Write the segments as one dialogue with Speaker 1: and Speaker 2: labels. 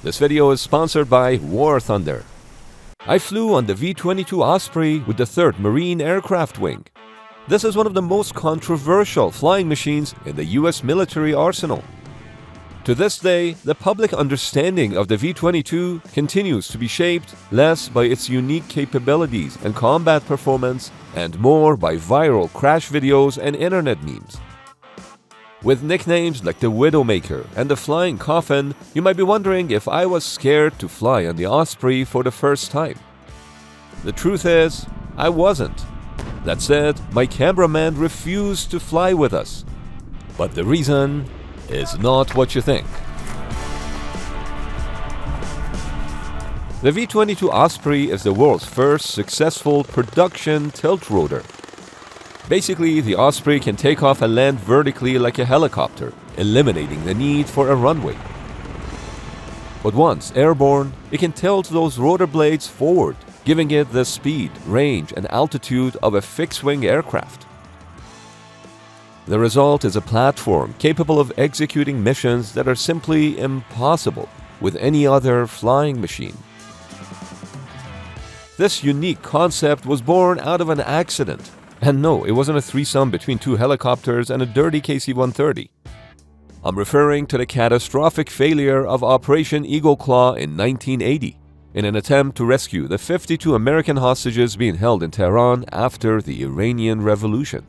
Speaker 1: This video is sponsored by War Thunder. I flew on the V-22 Osprey with the 3rd Marine Aircraft Wing. This is one of the most controversial flying machines in the US military arsenal. To this day, the public understanding of the V-22 continues to be shaped less by its unique capabilities and combat performance and more by viral crash videos and internet memes. With nicknames like the Widowmaker and the Flying Coffin, you might be wondering if I was scared to fly on the Osprey for the first time. The truth is, I wasn't. That said, my cameraman refused to fly with us. But the reason is not what you think. The V-22 Osprey is the world's first successful production tiltrotor. Basically, the Osprey can take off and land vertically like a helicopter, eliminating the need for a runway. But once airborne, it can tilt those rotor blades forward, giving it the speed, range, and altitude of a fixed-wing aircraft. The result is a platform capable of executing missions that are simply impossible with any other flying machine. This unique concept was born out of an accident. And no, it wasn't a threesome between 2 helicopters and a dirty KC-130. I'm referring to the catastrophic failure of Operation Eagle Claw in 1980, in an attempt to rescue the 52 American hostages being held in Tehran after the Iranian Revolution.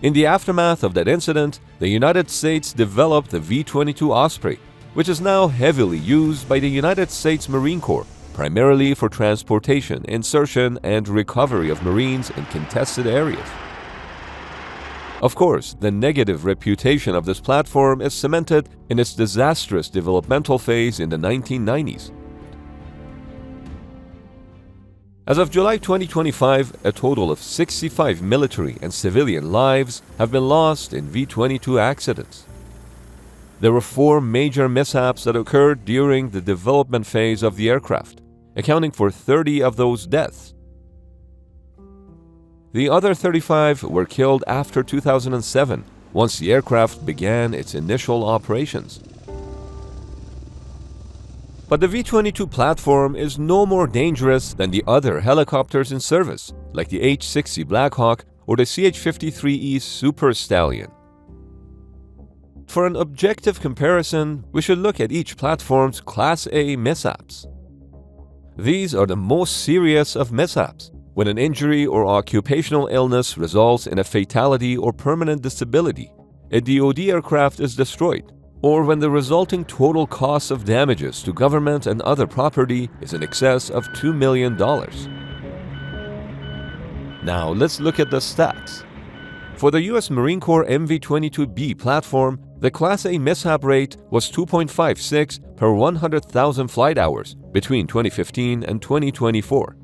Speaker 1: In the aftermath of that incident, the United States developed the V-22 Osprey, which is now heavily used by the United States Marine Corps, primarily for transportation, insertion, and recovery of Marines in contested areas. Of course, the negative reputation of this platform is cemented in its disastrous developmental phase in the 1990s. As of July 2025, a total of 65 military and civilian lives have been lost in V-22 accidents. There were 4 major mishaps that occurred during the development phase of the aircraft, accounting for 30 of those deaths. The other 35 were killed after 2007, once the aircraft began its initial operations. But the V-22 platform is no more dangerous than the other helicopters in service, like the H-60 Blackhawk or the CH-53E Super Stallion. For an objective comparison, we should look at each platform's Class A mishaps. These are the most serious of mishaps, when an injury or occupational illness results in a fatality or permanent disability, a DoD aircraft is destroyed, or when the resulting total cost of damages to government and other property is in excess of $2 million. Now let's look at the stats. For the US Marine Corps MV-22B platform, the Class A mishap rate was 2.56 per 100,000 flight hours between 2015 and 2024.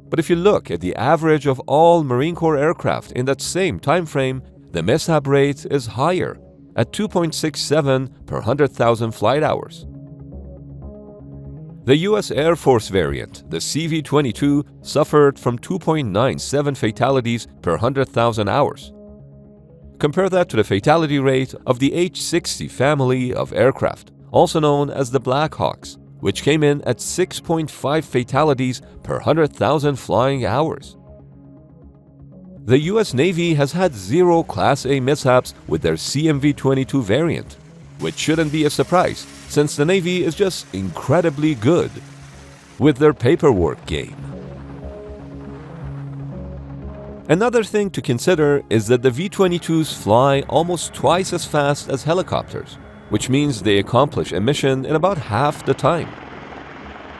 Speaker 1: But if you look at the average of all Marine Corps aircraft in that same time frame, the mishap rate is higher, at 2.67 per 100,000 flight hours. The US Air Force variant, the CV-22, suffered from 2.97 fatalities per 100,000 hours. Compare that to the fatality rate of the H-60 family of aircraft, also known as the Blackhawks, which came in at 6.5 fatalities per 100,000 flying hours. The US Navy has had 0 Class A mishaps with their CMV-22 variant, which shouldn't be a surprise since the Navy is just incredibly good with their paperwork game. Another thing to consider is that the V-22s fly almost twice as fast as helicopters, which means they accomplish a mission in about half the time.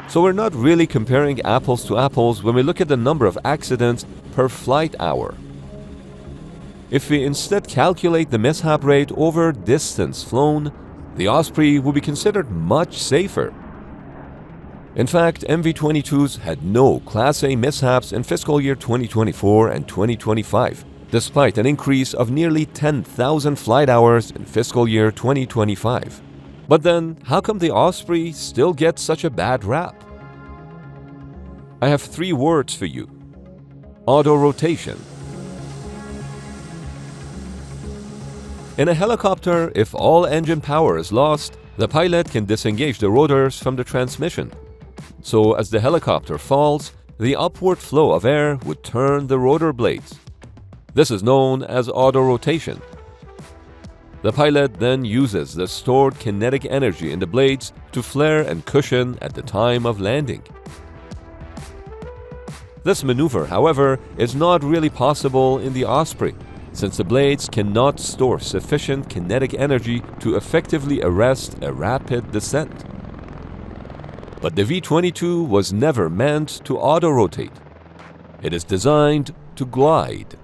Speaker 1: So we're not really comparing apples to apples when we look at the number of accidents per flight hour. If we instead calculate the mishap rate over distance flown, the Osprey will be considered much safer. In fact, MV-22s had no Class A mishaps in fiscal year 2024 and 2025, despite an increase of nearly 10,000 flight hours in fiscal year 2025. But then, how come the Osprey still gets such a bad rap? I have 3 words for you. Auto-rotation. In a helicopter, if all engine power is lost, the pilot can disengage the rotors from the transmission. So as the helicopter falls, the upward flow of air would turn the rotor blades. This is known as autorotation. The pilot then uses the stored kinetic energy in the blades to flare and cushion at the time of landing. This maneuver, however, is not really possible in the Osprey, since the blades cannot store sufficient kinetic energy to effectively arrest a rapid descent. But the V-22 was never meant to auto-rotate. It is designed to glide.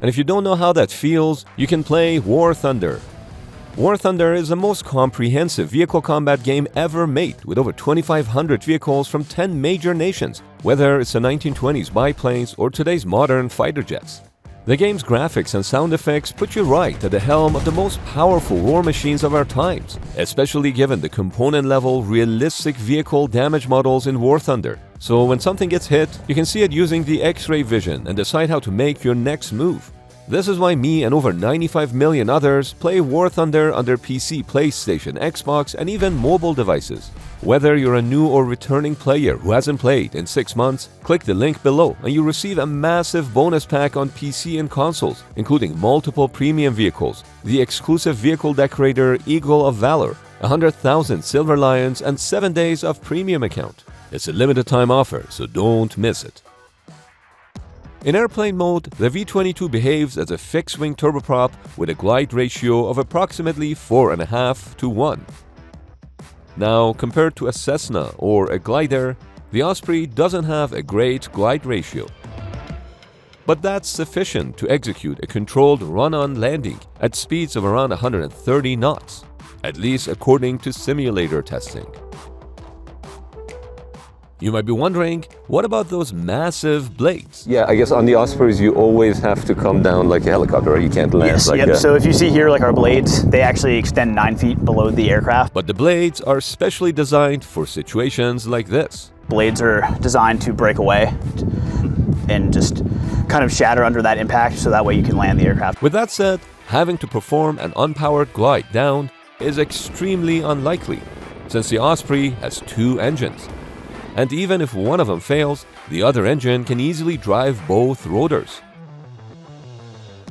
Speaker 1: And if you don't know how that feels, you can play War Thunder. War Thunder is the most comprehensive vehicle combat game ever made, with over 2,500 vehicles from 10 major nations, whether it's the 1920s biplanes or today's modern fighter jets. The game's graphics and sound effects put you right at the helm of the most powerful war machines of our times, especially given the component-level, realistic vehicle damage models in War Thunder. So when something gets hit, you can see it using the X-ray vision and decide how to make your next move. This is why me and over 95 million others play War Thunder on their PC, PlayStation, Xbox, and even mobile devices. Whether you're a new or returning player who hasn't played in 6 months, click the link below and you receive a massive bonus pack on PC and consoles, including multiple premium vehicles, the exclusive vehicle decorator Eagle of Valor, 100,000 Silver Lions, and 7 days of premium account. It's a limited time offer, so don't miss it. In airplane mode, the V-22 behaves as a fixed-wing turboprop with a glide ratio of approximately 4.5 to 1. Now, compared to a Cessna or a glider, the Osprey doesn't have a great glide ratio. But that's sufficient to execute a controlled run-on landing at speeds of around 130 knots, at least according to simulator testing. You might be wondering, what about those massive blades?
Speaker 2: Yeah, I guess on the Ospreys you always have to come down like a helicopter, or you can't land
Speaker 3: yes,
Speaker 2: like
Speaker 3: yep.
Speaker 2: a...
Speaker 3: So if you see here, like our blades, they actually extend 9 feet below the aircraft.
Speaker 1: But the blades are specially designed for situations like this.
Speaker 3: Blades are designed to break away and just kind of shatter under that impact, so that way you can land the aircraft.
Speaker 1: With that said, having to perform an unpowered glide down is extremely unlikely, since the Osprey has 2 engines. And even if one of them fails, the other engine can easily drive both rotors.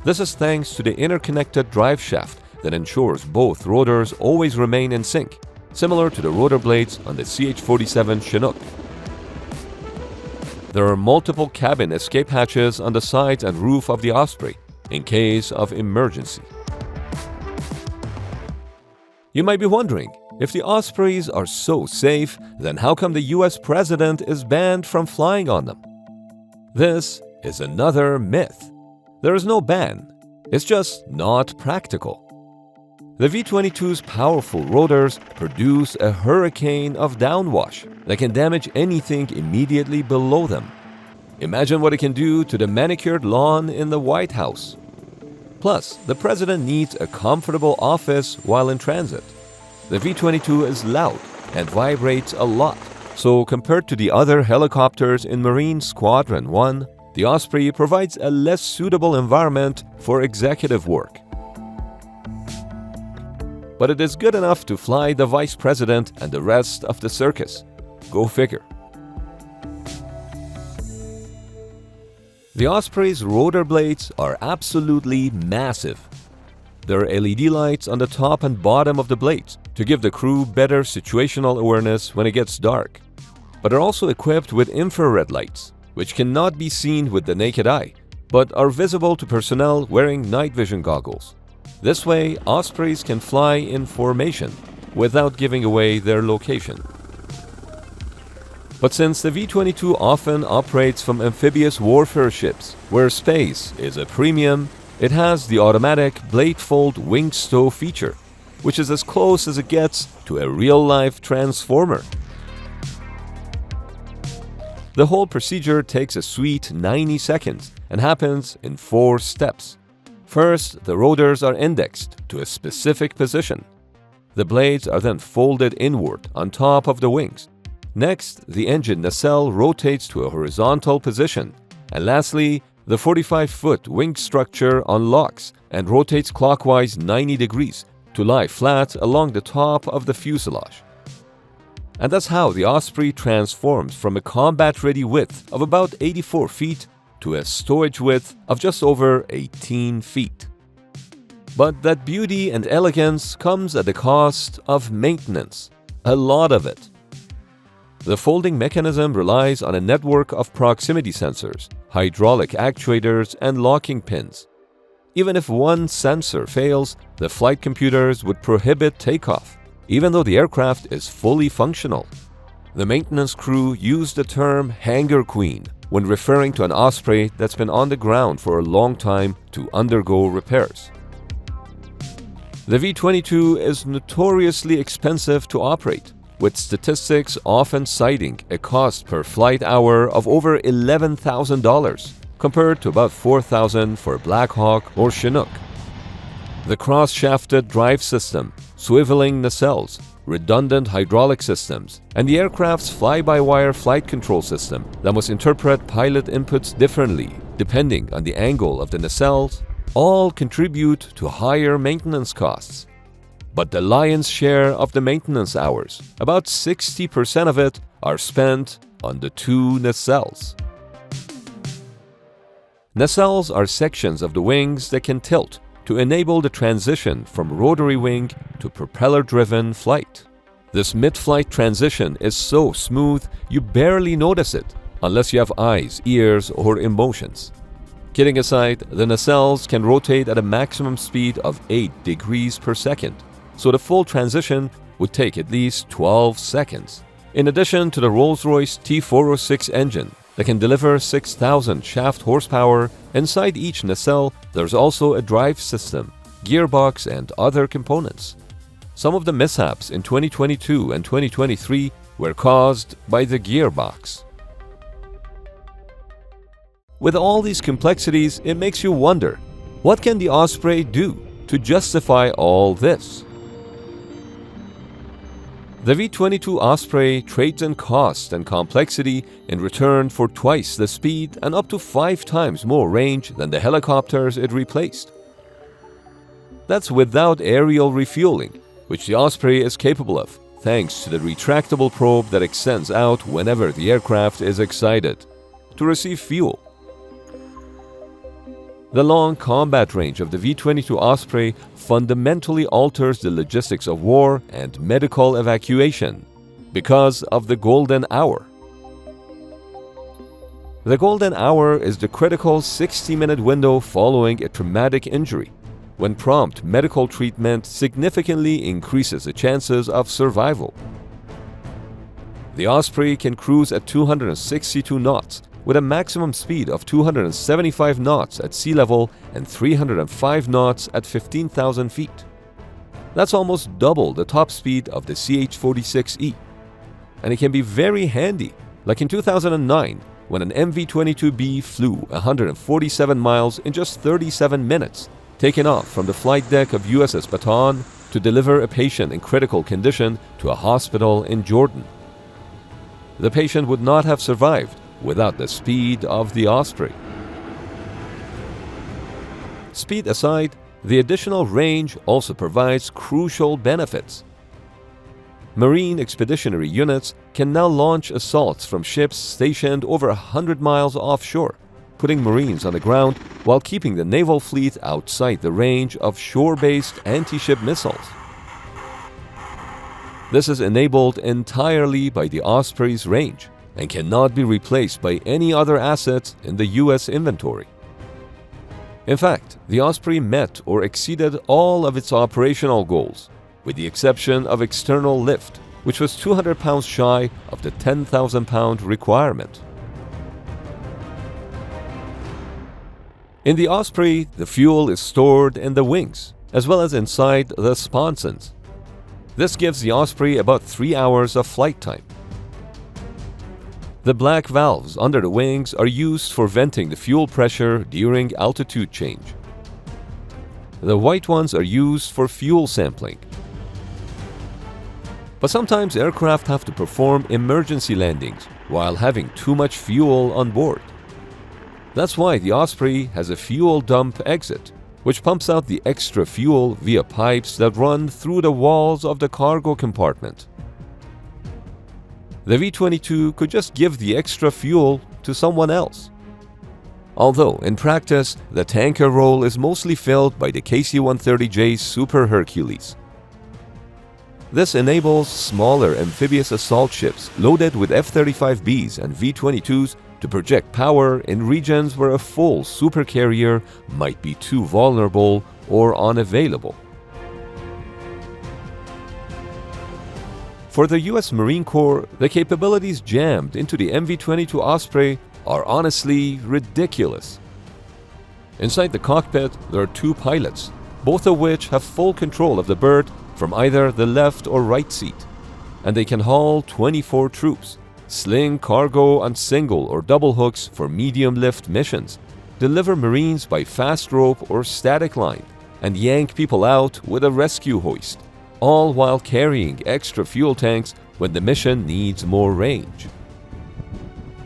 Speaker 1: This is thanks to the interconnected drive shaft that ensures both rotors always remain in sync, similar to the rotor blades on the CH-47 Chinook. There are multiple cabin escape hatches on the sides and roof of the Osprey, in case of emergency. You might be wondering, if the Ospreys are so safe, then how come the US president is banned from flying on them? This is another myth. There is no ban, it's just not practical. The V-22's powerful rotors produce a hurricane of downwash that can damage anything immediately below them. Imagine what it can do to the manicured lawn in the White House. Plus, the president needs a comfortable office while in transit. The V-22 is loud and vibrates a lot, so compared to the other helicopters in Marine Squadron 1, the Osprey provides a less suitable environment for executive work. But it is good enough to fly the vice president and the rest of the circus. Go figure. The Osprey's rotor blades are absolutely massive. There are LED lights on the top and bottom of the blades to give the crew better situational awareness when it gets dark. But they're also equipped with infrared lights, which cannot be seen with the naked eye, but are visible to personnel wearing night vision goggles. This way, Ospreys can fly in formation without giving away their location. But since the V-22 often operates from amphibious warfare ships, where space is a premium, it has the automatic blade fold wing stow feature, which is as close as it gets to a real-life transformer. The whole procedure takes a sweet 90 seconds and happens in 4 steps. First, the rotors are indexed to a specific position. The blades are then folded inward on top of the wings. Next, the engine nacelle rotates to a horizontal position. And lastly, The 45-foot wing structure unlocks and rotates clockwise 90 degrees to lie flat along the top of the fuselage. And that's how the Osprey transforms from a combat-ready width of about 84 feet to a stowage width of just over 18 feet. But that beauty and elegance comes at the cost of maintenance, a lot of it. The folding mechanism relies on a network of proximity sensors, hydraulic actuators, and locking pins. Even if one sensor fails, the flight computers would prohibit takeoff, even though the aircraft is fully functional. The maintenance crew used the term "hangar queen" when referring to an Osprey that's been on the ground for a long time to undergo repairs. The V-22 is notoriously expensive to operate, with statistics often citing a cost per flight hour of over $11,000, compared to about $4,000 for Black Hawk or Chinook. The cross-shafted drive system, swiveling nacelles, redundant hydraulic systems, and the aircraft's fly-by-wire flight control system that must interpret pilot inputs differently depending on the angle of the nacelles, all contribute to higher maintenance costs. But the lion's share of the maintenance hours, about 60% of it, are spent on the two nacelles. Nacelles are sections of the wings that can tilt to enable the transition from rotary wing to propeller-driven flight. This mid-flight transition is so smooth you barely notice it unless you have eyes, ears, or emotions. Kidding aside, the nacelles can rotate at a maximum speed of 8 degrees per second, so the full transition would take at least 12 seconds. In addition to the Rolls-Royce T406 engine that can deliver 6,000 shaft horsepower, inside each nacelle there's also a drive system, gearbox, and other components. Some of the mishaps in 2022 and 2023 were caused by the gearbox. With all these complexities, it makes you wonder, what can the Osprey do to justify all this? The V-22 Osprey trades in cost and complexity in return for twice the speed and up to 5 times more range than the helicopters it replaced. That's without aerial refueling, which the Osprey is capable of, thanks to the retractable probe that extends out whenever the aircraft is excited to receive fuel. The long combat range of the V-22 Osprey fundamentally alters the logistics of war and medical evacuation because of the golden hour. The golden hour is the critical 60-minute window following a traumatic injury, when prompt medical treatment significantly increases the chances of survival. The Osprey can cruise at 262 knots with a maximum speed of 275 knots at sea level and 305 knots at 15,000 feet. That's almost double the top speed of the CH-46E. And it can be very handy, like in 2009 when an MV-22B flew 147 miles in just 37 minutes, taken off from the flight deck of USS Bataan to deliver a patient in critical condition to a hospital in Jordan. The patient would not have survived without the speed of the Osprey. Speed aside, the additional range also provides crucial benefits. Marine expeditionary units can now launch assaults from ships stationed over 100 miles offshore, putting Marines on the ground while keeping the naval fleet outside the range of shore-based anti-ship missiles. This is enabled entirely by the Osprey's range and cannot be replaced by any other assets in the US inventory. In fact, the Osprey met or exceeded all of its operational goals, with the exception of external lift, which was 200 pounds shy of the 10,000-pound requirement. In the Osprey, the fuel is stored in the wings, as well as inside the sponsons. This gives the Osprey about 3 hours of flight time. The black valves under the wings are used for venting the fuel pressure during altitude change. The white ones are used for fuel sampling. But sometimes aircraft have to perform emergency landings while having too much fuel on board. That's why the Osprey has a fuel dump exit, which pumps out the extra fuel via pipes that run through the walls of the cargo compartment. The V-22 could just give the extra fuel to someone else. Although, in practice, the tanker role is mostly filled by the KC-130J Super Hercules. This enables smaller amphibious assault ships loaded with F-35Bs and V-22s to project power in regions where a full supercarrier might be too vulnerable or unavailable. For the US Marine Corps, the capabilities jammed into the MV-22 Osprey are honestly ridiculous. Inside the cockpit, there are 2 pilots, both of which have full control of the bird from either the left or right seat, and they can haul 24 troops, sling cargo on single or double hooks for medium lift missions, deliver Marines by fast rope or static line, and yank people out with a rescue hoist, all while carrying extra fuel tanks when the mission needs more range.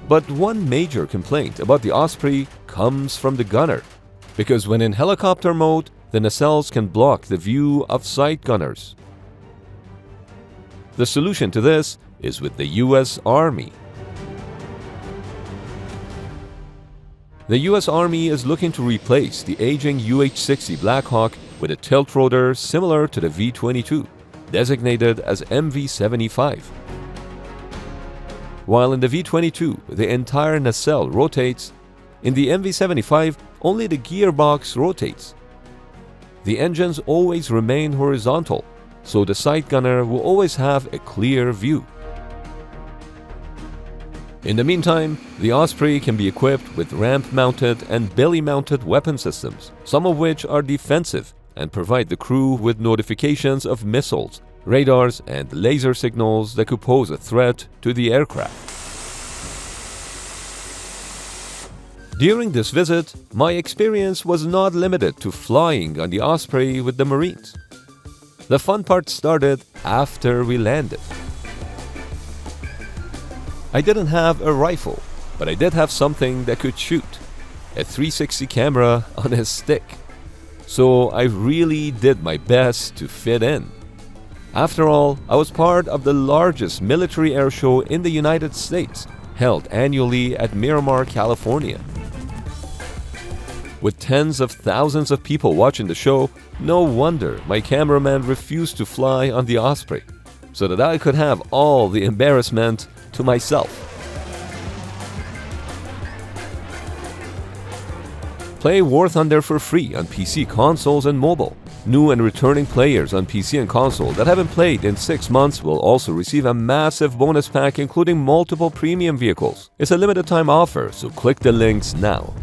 Speaker 1: But one major complaint about the Osprey comes from the gunner, because when in helicopter mode, the nacelles can block the view of sight gunners. The solution to this is with the US Army. The US Army is looking to replace the aging UH-60 Blackhawk with a tiltrotor similar to the V-22, designated as MV-75. While in the V-22, the entire nacelle rotates, in the MV-75, only the gearbox rotates. The engines always remain horizontal, so the sight gunner will always have a clear view. In the meantime, the Osprey can be equipped with ramp-mounted and belly-mounted weapon systems, some of which are defensive and provide the crew with notifications of missiles, radars, and laser signals that could pose a threat to the aircraft. During this visit, my experience was not limited to flying on the Osprey with the Marines. The fun part started after we landed. I didn't have a rifle, but I did have something that could shoot, a 360 camera on a stick. So I really did my best to fit in. After all, I was part of the largest military air show in the United States, held annually at Miramar, California. With tens of thousands of people watching the show, no wonder my cameraman refused to fly on the Osprey, so that I could have all the embarrassment to myself. Play War Thunder for free on PC consoles and mobile. New and returning players on PC and console that haven't played in 6 months will also receive a massive bonus pack including multiple premium vehicles. It's a limited time offer, so click the links now.